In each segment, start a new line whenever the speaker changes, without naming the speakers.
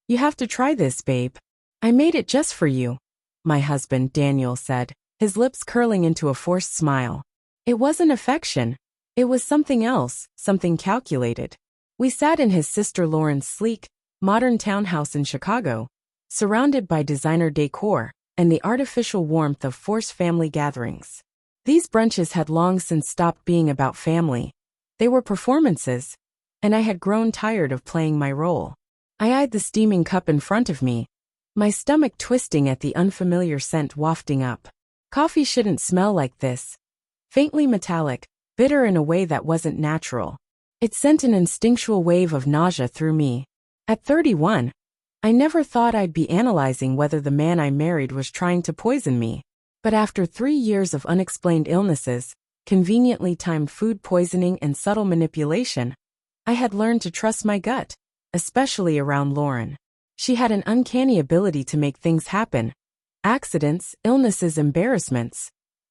You have to try this, babe. I made it just for you, my husband, Daniel, said, his lips curling into a forced smile. It wasn't affection. It was something else, something calculated. We sat in his sister Lauren's sleek, modern townhouse in Chicago, surrounded by designer decor and the artificial warmth of forced family gatherings. These brunches had long since stopped being about family. They were performances, and I had grown tired of playing my role. I eyed the steaming cup in front of me, my stomach twisting at the unfamiliar scent wafting up. Coffee shouldn't smell like this. Faintly metallic, bitter in a way that wasn't natural. It sent an instinctual wave of nausea through me. At 31, I never thought I'd be analyzing whether the man I married was trying to poison me. But after 3 years of unexplained illnesses, conveniently timed food poisoning and subtle manipulation, I had learned to trust my gut, especially around Lauren. She had an uncanny ability to make things happen. Accidents, illnesses, embarrassments.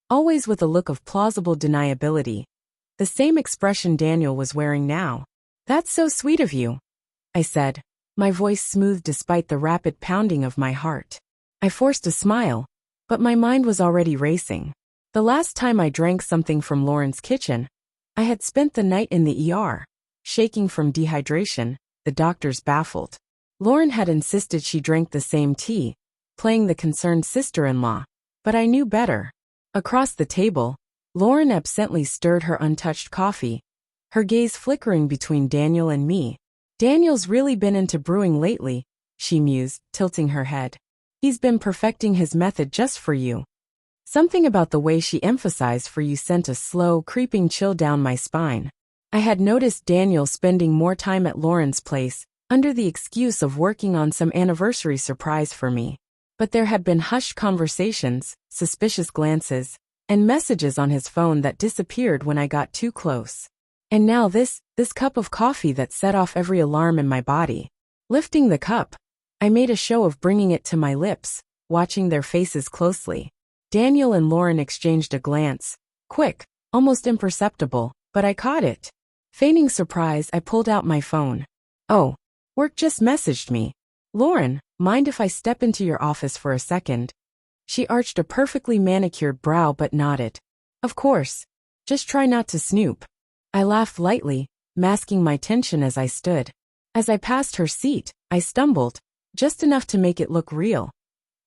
Always with a look of plausible deniability. The same expression Daniel was wearing now. That's so sweet of you, I said, my voice smooth despite the rapid pounding of my heart. I forced a smile, but my mind was already racing. The last time I drank something from Lauren's kitchen, I had spent the night in the ER, shaking from dehydration, the doctors baffled. Lauren had insisted she drank the same tea, playing the concerned sister-in-law, but I knew better. Across the table, Lauren absently stirred her untouched coffee, her gaze flickering between Daniel and me. Daniel's really been into brewing lately, she mused, tilting her head. He's been perfecting his method just for you. Something about the way she emphasized for you sent a slow, creeping chill down my spine. I had noticed Daniel spending more time at Lauren's place, under the excuse of working on some anniversary surprise for me. But there had been hushed conversations, suspicious glances, and messages on his phone that disappeared when I got too close. And now this cup of coffee that set off every alarm in my body. Lifting the cup, I made a show of bringing it to my lips, watching their faces closely. Daniel and Lauren exchanged a glance, quick, almost imperceptible, but I caught it. Feigning surprise, I pulled out my phone. Oh, work just messaged me. Lauren, mind if I step into your office for a second? She arched a perfectly manicured brow but nodded. Of course. Just try not to snoop. I laughed lightly, masking my tension as I stood. As I passed her seat, I stumbled, just enough to make it look real,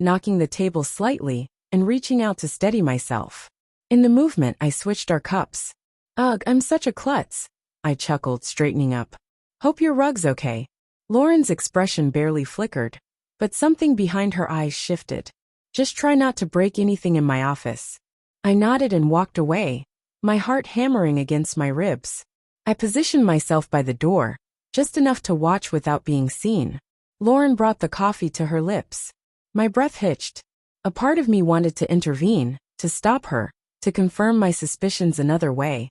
knocking the table slightly and reaching out to steady myself. In the movement, I switched our cups. Ugh, I'm such a klutz, I chuckled, straightening up. Hope your rug's okay. Lauren's expression barely flickered, but something behind her eyes shifted. Just try not to break anything in my office. I nodded and walked away, my heart hammering against my ribs. I positioned myself by the door, just enough to watch without being seen. Lauren brought the coffee to her lips. My breath hitched. A part of me wanted to intervene, to stop her, to confirm my suspicions another way.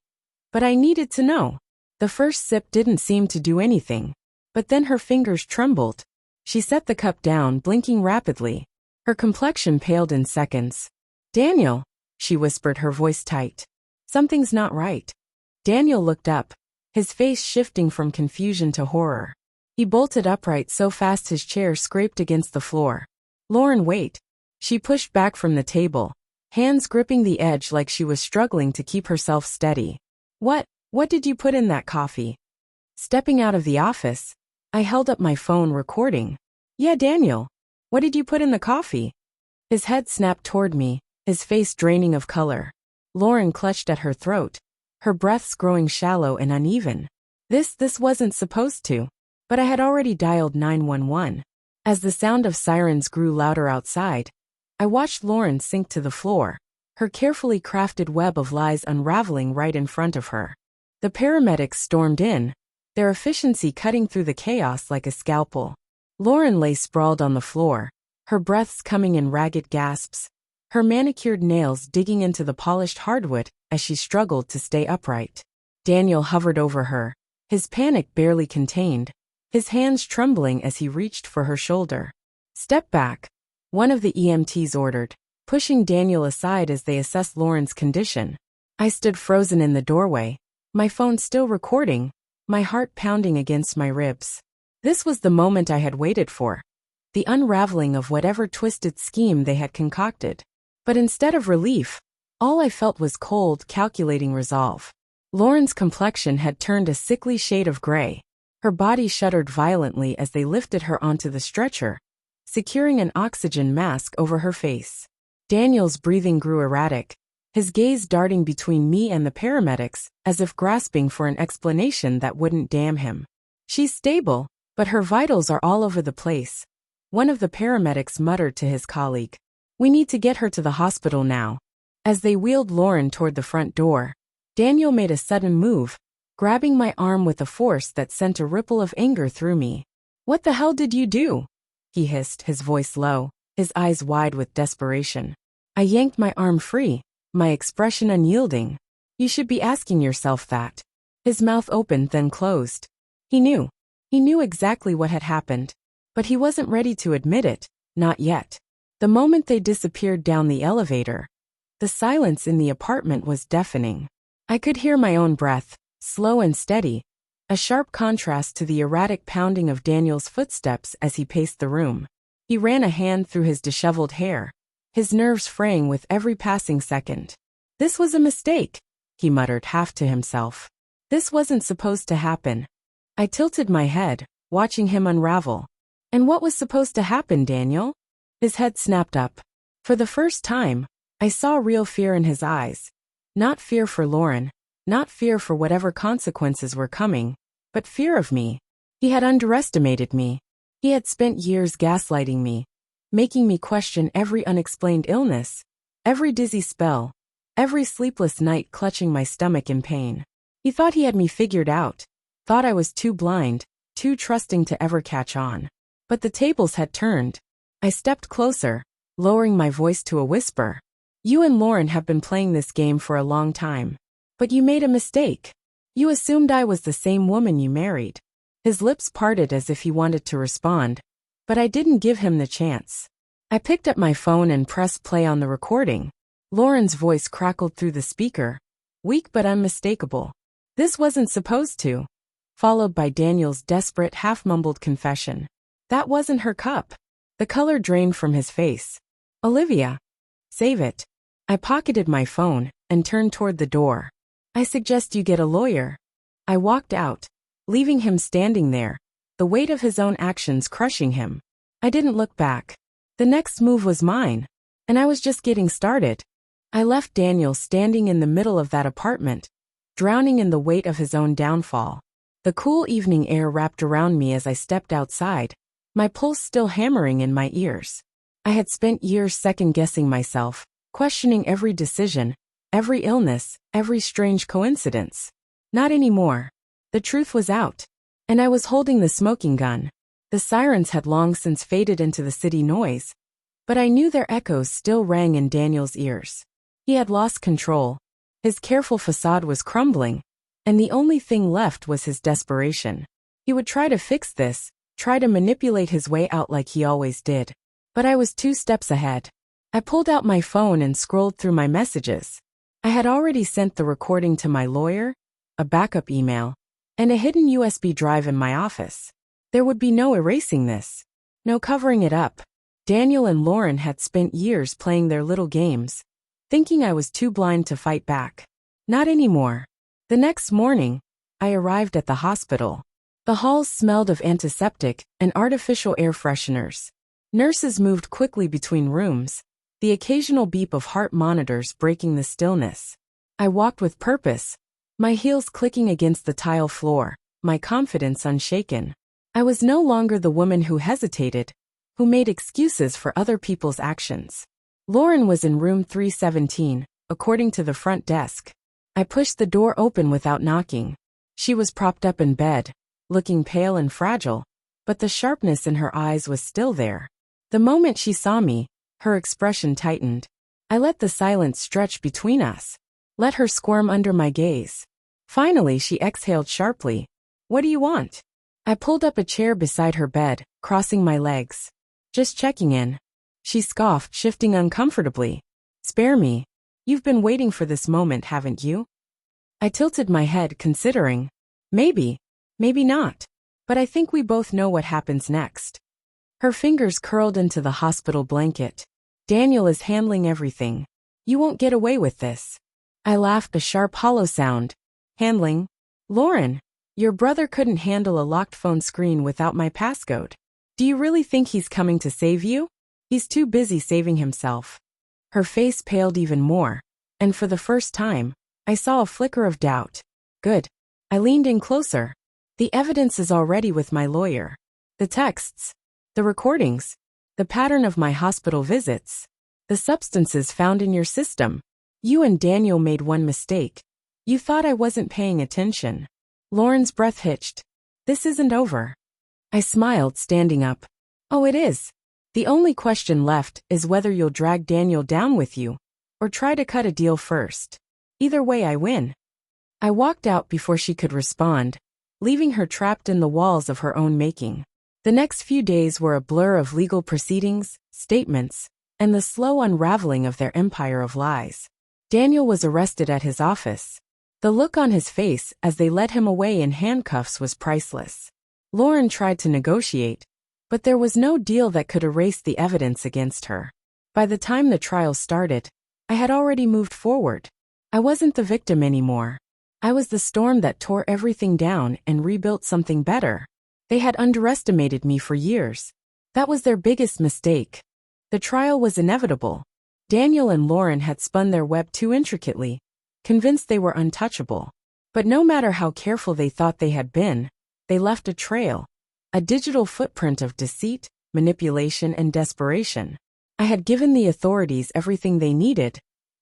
But I needed to know. The first sip didn't seem to do anything. But then her fingers trembled. She set the cup down, blinking rapidly. Her complexion paled in seconds. Daniel, she whispered, her voice tight. Something's not right. Daniel looked up, his face shifting from confusion to horror. He bolted upright so fast his chair scraped against the floor. Lauren, wait. She pushed back from the table, hands gripping the edge like she was struggling to keep herself steady. What did you put in that coffee? Stepping out of the office, I held up my phone, recording. Yeah, Daniel. What did you put in the coffee? His head snapped toward me, his face draining of color. Lauren clutched at her throat, her breaths growing shallow and uneven. This wasn't supposed to. But I had already dialed 911. As the sound of sirens grew louder outside, I watched Lauren sink to the floor, her carefully crafted web of lies unraveling right in front of her. The paramedics stormed in, their efficiency cutting through the chaos like a scalpel. Lauren lay sprawled on the floor, her breaths coming in ragged gasps, her manicured nails digging into the polished hardwood as she struggled to stay upright. Daniel hovered over her, his panic barely contained, his hands trembling as he reached for her shoulder. Step back, one of the EMTs ordered, pushing Daniel aside as they assessed Lauren's condition. I stood frozen in the doorway, my phone still recording, my heart pounding against my ribs. This was the moment I had waited for. The unraveling of whatever twisted scheme they had concocted. But instead of relief, all I felt was cold, calculating resolve. Lauren's complexion had turned a sickly shade of gray. Her body shuddered violently as they lifted her onto the stretcher, securing an oxygen mask over her face. Daniel's breathing grew erratic, his gaze darting between me and the paramedics, as if grasping for an explanation that wouldn't damn him. "She's stable, but her vitals are all over the place," one of the paramedics muttered to his colleague. "We need to get her to the hospital now." As they wheeled Lauren toward the front door, Daniel made a sudden move, grabbing my arm with a force that sent a ripple of anger through me. "What the hell did you do?" he hissed, his voice low, his eyes wide with desperation. I yanked my arm free, my expression unyielding. "You should be asking yourself that." His mouth opened then closed. He knew. He knew exactly what had happened. But he wasn't ready to admit it, not yet. The moment they disappeared down the elevator, the silence in the apartment was deafening. I could hear my own breath, slow and steady, a sharp contrast to the erratic pounding of Daniel's footsteps as he paced the room. He ran a hand through his disheveled hair, his nerves fraying with every passing second. "This was a mistake," he muttered half to himself. "This wasn't supposed to happen." I tilted my head, watching him unravel. "And what was supposed to happen, Daniel?" His head snapped up. For the first time, I saw real fear in his eyes. Not fear for Lauren, not fear for whatever consequences were coming, but fear of me. He had underestimated me. He had spent years gaslighting me, making me question every unexplained illness, every dizzy spell, every sleepless night clutching my stomach in pain. He thought he had me figured out, thought I was too blind, too trusting to ever catch on. But the tables had turned. I stepped closer, lowering my voice to a whisper. "You and Lauren have been playing this game for a long time. But you made a mistake. You assumed I was the same woman you married." His lips parted as if he wanted to respond, but I didn't give him the chance. I picked up my phone and pressed play on the recording. Lauren's voice crackled through the speaker, weak but unmistakable. "This wasn't supposed to," followed by Daniel's desperate half-mumbled confession. That wasn't her cup. The color drained from his face. "Olivia, save it." I pocketed my phone and turned toward the door. "I suggest you get a lawyer." I walked out, leaving him standing there, the weight of his own actions crushing him. I didn't look back. The next move was mine, and I was just getting started. I left Daniel standing in the middle of that apartment, drowning in the weight of his own downfall. The cool evening air wrapped around me as I stepped outside, my pulse still hammering in my ears. I had spent years second-guessing myself, questioning every decision, every illness, every strange coincidence. Not anymore. The truth was out, and I was holding the smoking gun. The sirens had long since faded into the city noise, but I knew their echoes still rang in Daniel's ears. He had lost control. His careful facade was crumbling, and the only thing left was his desperation. He would try to fix this, try to manipulate his way out like he always did. But I was 2 steps ahead. I pulled out my phone and scrolled through my messages. I had already sent the recording to my lawyer, a backup email, and a hidden USB drive in my office. There would be no erasing this, no covering it up. Daniel and Lauren had spent years playing their little games, thinking I was too blind to fight back. Not anymore. The next morning, I arrived at the hospital. The halls smelled of antiseptic and artificial air fresheners. Nurses moved quickly between rooms, the occasional beep of heart monitors breaking the stillness. I walked with purpose, my heels clicking against the tile floor, my confidence unshaken. I was no longer the woman who hesitated, who made excuses for other people's actions. Lauren was in room 317, according to the front desk. I pushed the door open without knocking. She was propped up in bed, looking pale and fragile, but the sharpness in her eyes was still there. The moment she saw me, her expression tightened. I let the silence stretch between us, let her squirm under my gaze. Finally, she exhaled sharply. "What do you want?" I pulled up a chair beside her bed, crossing my legs. "Just checking in." She scoffed, shifting uncomfortably. "Spare me. You've been waiting for this moment, haven't you?" I tilted my head, considering. Maybe, maybe not. But I think we both know what happens next. Her fingers curled into the hospital blanket. Daniel is handling everything. You won't get away with this. I laughed, a sharp hollow sound. Handling? Lauren, your brother couldn't handle a locked phone screen without my passcode. Do you really think he's coming to save you? He's too busy saving himself. Her face paled even more, and for the first time, I saw a flicker of doubt. Good. I leaned in closer. The evidence is already with my lawyer. The texts, the recordings, the pattern of my hospital visits, the substances found in your system. You and Daniel made one mistake. You thought I wasn't paying attention. Lauren's breath hitched. This isn't over. I smiled, standing up. Oh, it is. The only question left is whether you'll drag Daniel down with you, or try to cut a deal first. Either way, I win. I walked out before she could respond, leaving her trapped in the walls of her own making. The next few days were a blur of legal proceedings, statements, and the slow unraveling of their empire of lies. Daniel was arrested at his office. The look on his face as they led him away in handcuffs was priceless. Lauren tried to negotiate, but there was no deal that could erase the evidence against her. By the time the trial started, I had already moved forward. I wasn't the victim anymore. I was the storm that tore everything down and rebuilt something better. They had underestimated me for years. That was their biggest mistake. The trial was inevitable. Daniel and Lauren had spun their web too intricately, convinced they were untouchable. But no matter how careful they thought they had been, they left a trail, a digital footprint of deceit, manipulation, and desperation. I had given the authorities everything they needed,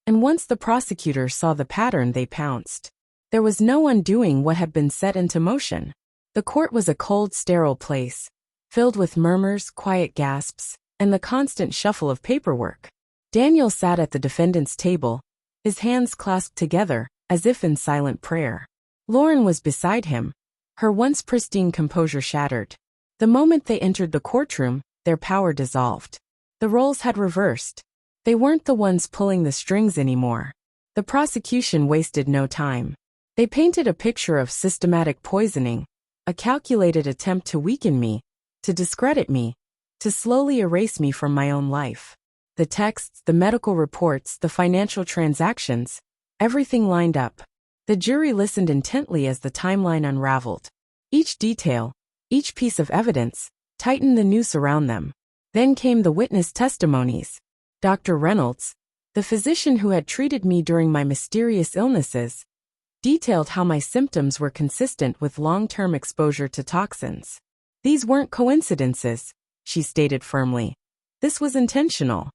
and once the prosecutors saw the pattern, they pounced. There was no undoing what had been set into motion. The court was a cold, sterile place, filled with murmurs, quiet gasps, and the constant shuffle of paperwork. Daniel sat at the defendant's table, his hands clasped together, as if in silent prayer. Lauren was beside him, her once pristine composure shattered. The moment they entered the courtroom, their power dissolved. The roles had reversed. They weren't the ones pulling the strings anymore. The prosecution wasted no time. They painted a picture of systematic poisoning, a calculated attempt to weaken me, to discredit me, to slowly erase me from my own life. The texts, the medical reports, the financial transactions, everything lined up. The jury listened intently as the timeline unraveled. Each detail, each piece of evidence, tightened the noose around them. Then came the witness testimonies. Dr. Reynolds, the physician who had treated me during my mysterious illnesses, detailed how my symptoms were consistent with long-term exposure to toxins. These weren't coincidences, she stated firmly. This was intentional.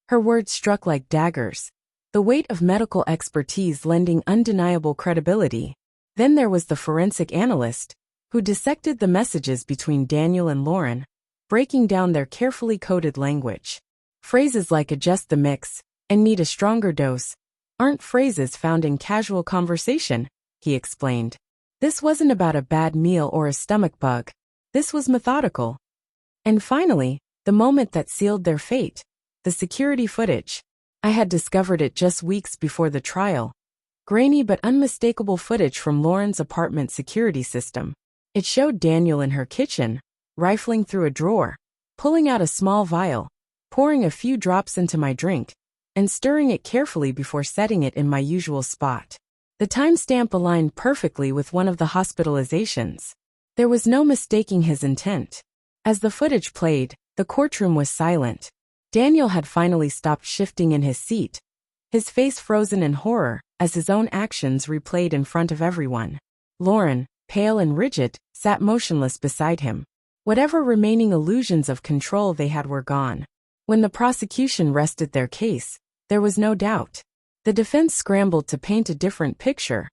Her words struck like daggers, the weight of medical expertise lending undeniable credibility. Then there was the forensic analyst, who dissected the messages between Daniel and Lauren, breaking down their carefully coded language. Phrases like adjust the mix and need a stronger dose aren't phrases found in casual conversation, he explained. This wasn't about a bad meal or a stomach bug. This was methodical. And finally, the moment that sealed their fate. The security footage. I had discovered it just weeks before the trial. Grainy but unmistakable footage from Lauren's apartment security system. It showed Daniel in her kitchen, rifling through a drawer, pulling out a small vial, pouring a few drops into my drink, and stirring it carefully before setting it in my usual spot. The timestamp aligned perfectly with one of the hospitalizations. There was no mistaking his intent. As the footage played, the courtroom was silent. Daniel had finally stopped shifting in his seat, his face frozen in horror as his own actions replayed in front of everyone. Lauren, pale and rigid, sat motionless beside him. Whatever remaining illusions of control they had were gone. When the prosecution rested their case, there was no doubt. The defense scrambled to paint a different picture,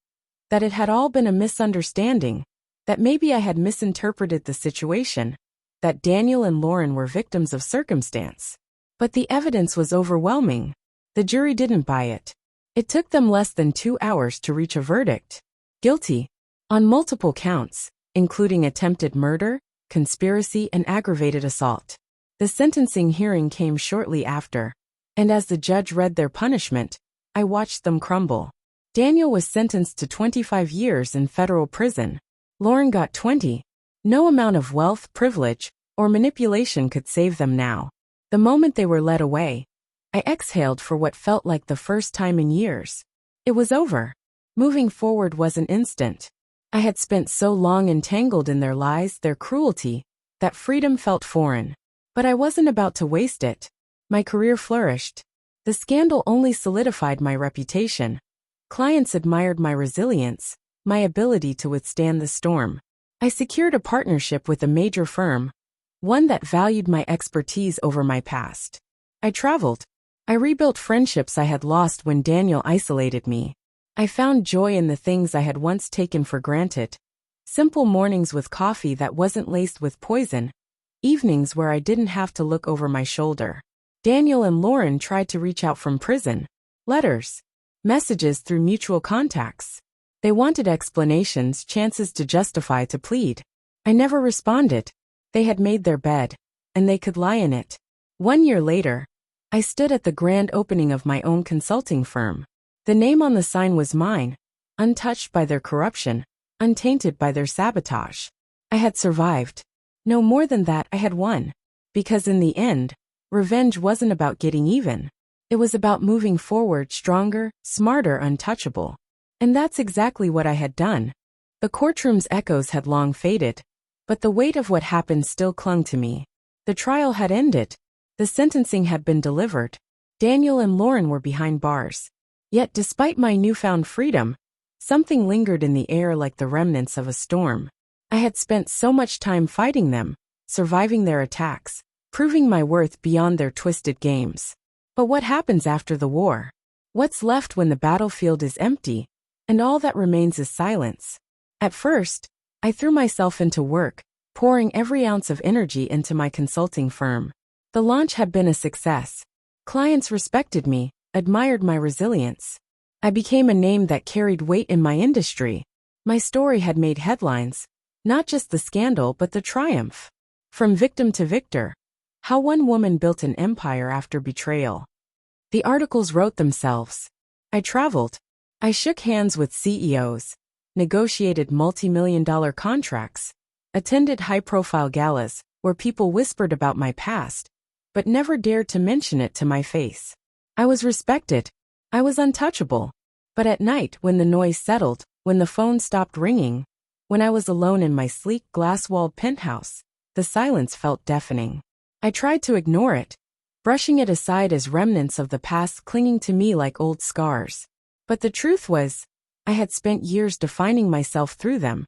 that it had all been a misunderstanding, that maybe I had misinterpreted the situation, that Daniel and Lauren were victims of circumstance. But the evidence was overwhelming. The jury didn't buy it. It took them less than 2 hours to reach a verdict. Guilty. On multiple counts, including attempted murder, conspiracy, and aggravated assault. The sentencing hearing came shortly after, and as the judge read their punishment, I watched them crumble. Daniel was sentenced to 25 years in federal prison. Lauren got 20, No amount of wealth, privilege, or manipulation could save them now. The moment they were led away, I exhaled for what felt like the first time in years. It was over. Moving forward wasn't instant. I had spent so long entangled in their lies, their cruelty, that freedom felt foreign. But I wasn't about to waste it. My career flourished. The scandal only solidified my reputation. Clients admired my resilience, my ability to withstand the storm. I secured a partnership with a major firm, one that valued my expertise over my past. I traveled. I rebuilt friendships I had lost when Daniel isolated me. I found joy in the things I had once taken for granted. Simple mornings with coffee that wasn't laced with poison. Evenings where I didn't have to look over my shoulder. Daniel and Lauren tried to reach out from prison. Letters. Messages through mutual contacts. They wanted explanations, chances to justify, to plead. I never responded. They had made their bed, and they could lie in it. 1 year later, I stood at the grand opening of my own consulting firm. The name on the sign was mine, untouched by their corruption, untainted by their sabotage. I had survived. No more than that, I had won. Because in the end, revenge wasn't about getting even. It was about moving forward stronger, smarter, untouchable. And that's exactly what I had done. The courtroom's echoes had long faded, but the weight of what happened still clung to me. The trial had ended. The sentencing had been delivered. Daniel and Lauren were behind bars. Yet despite my newfound freedom, something lingered in the air like the remnants of a storm. I had spent so much time fighting them, surviving their attacks, proving my worth beyond their twisted games. But what happens after the war? What's left when the battlefield is empty, and all that remains is silence? At first, I threw myself into work, pouring every ounce of energy into my consulting firm. The launch had been a success. Clients respected me, admired my resilience. I became a name that carried weight in my industry. My story had made headlines, not just the scandal but the triumph. From victim to victor. How one woman built an empire after betrayal. The articles wrote themselves. I traveled. I shook hands with CEOs, negotiated multi-million-dollar contracts, attended high-profile galas where people whispered about my past, but never dared to mention it to my face. I was respected. I was untouchable. But at night, when the noise settled, when the phone stopped ringing, when I was alone in my sleek, glass-walled penthouse, the silence felt deafening. I tried to ignore it, brushing it aside as remnants of the past clinging to me like old scars. But the truth was, I had spent years defining myself through them.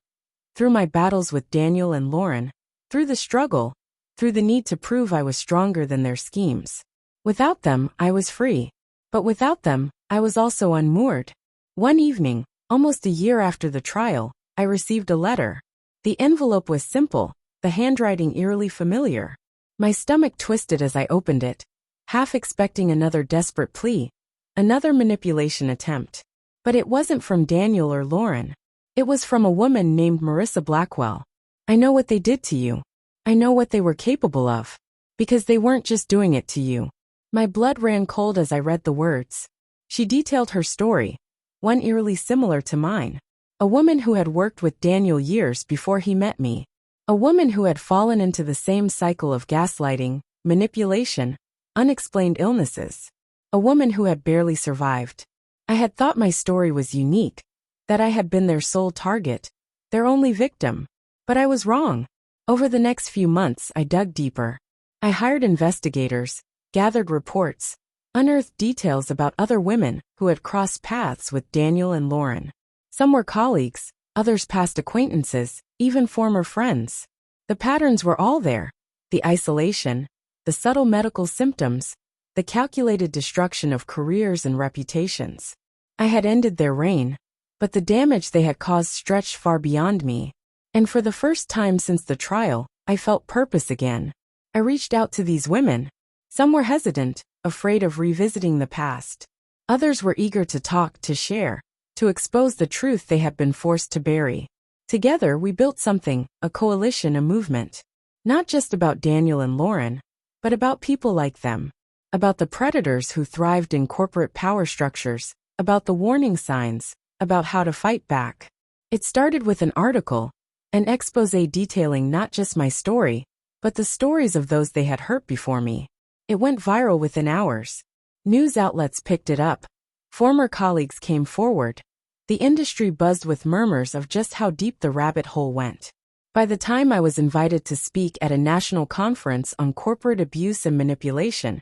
Through my battles with Daniel and Lauren, through the struggle, through the need to prove I was stronger than their schemes. Without them, I was free. But without them, I was also unmoored. One evening, almost a year after the trial, I received a letter. The envelope was simple, the handwriting eerily familiar. My stomach twisted as I opened it, half expecting another desperate plea, another manipulation attempt. But it wasn't from Daniel or Lauren. It was from a woman named Marissa Blackwell. I know what they did to you. I know what they were capable of. Because they weren't just doing it to you. My blood ran cold as I read the words. She detailed her story, one eerily similar to mine. A woman who had worked with Daniel years before he met me. A woman who had fallen into the same cycle of gaslighting, manipulation, unexplained illnesses. A woman who had barely survived. I had thought my story was unique, that I had been their sole target, their only victim. But I was wrong. Over the next few months, I dug deeper. I hired investigators, gathered reports, unearthed details about other women who had crossed paths with Daniel and Lauren. Some were colleagues, others past acquaintances, even former friends. The patterns were all there. The isolation, the subtle medical symptoms, the calculated destruction of careers and reputations. I had ended their reign, but the damage they had caused stretched far beyond me. And for the first time since the trial, I felt purpose again. I reached out to these women. Some were hesitant, afraid of revisiting the past. Others were eager to talk, to share, to expose the truth they had been forced to bury. Together we built something, a coalition, a movement. Not just about Daniel and Lauren, but about people like them. About the predators who thrived in corporate power structures, about the warning signs, about how to fight back. It started with an article, An expose detailing not just my story, but the stories of those they had hurt before me. It went viral within hours. News outlets picked it up. Former colleagues came forward. The industry buzzed with murmurs of just how deep the rabbit hole went. By the time I was invited to speak at a national conference on corporate abuse and manipulation,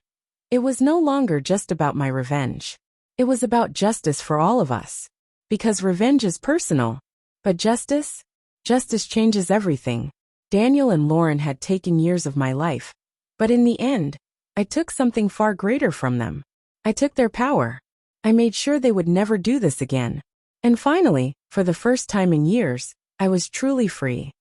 it was no longer just about my revenge. It was about justice for all of us. Because revenge is personal. But justice? Justice changes everything. Daniel and Lauren had taken years of my life. But in the end, I took something far greater from them. I took their power. I made sure they would never do this again. And finally, for the first time in years, I was truly free.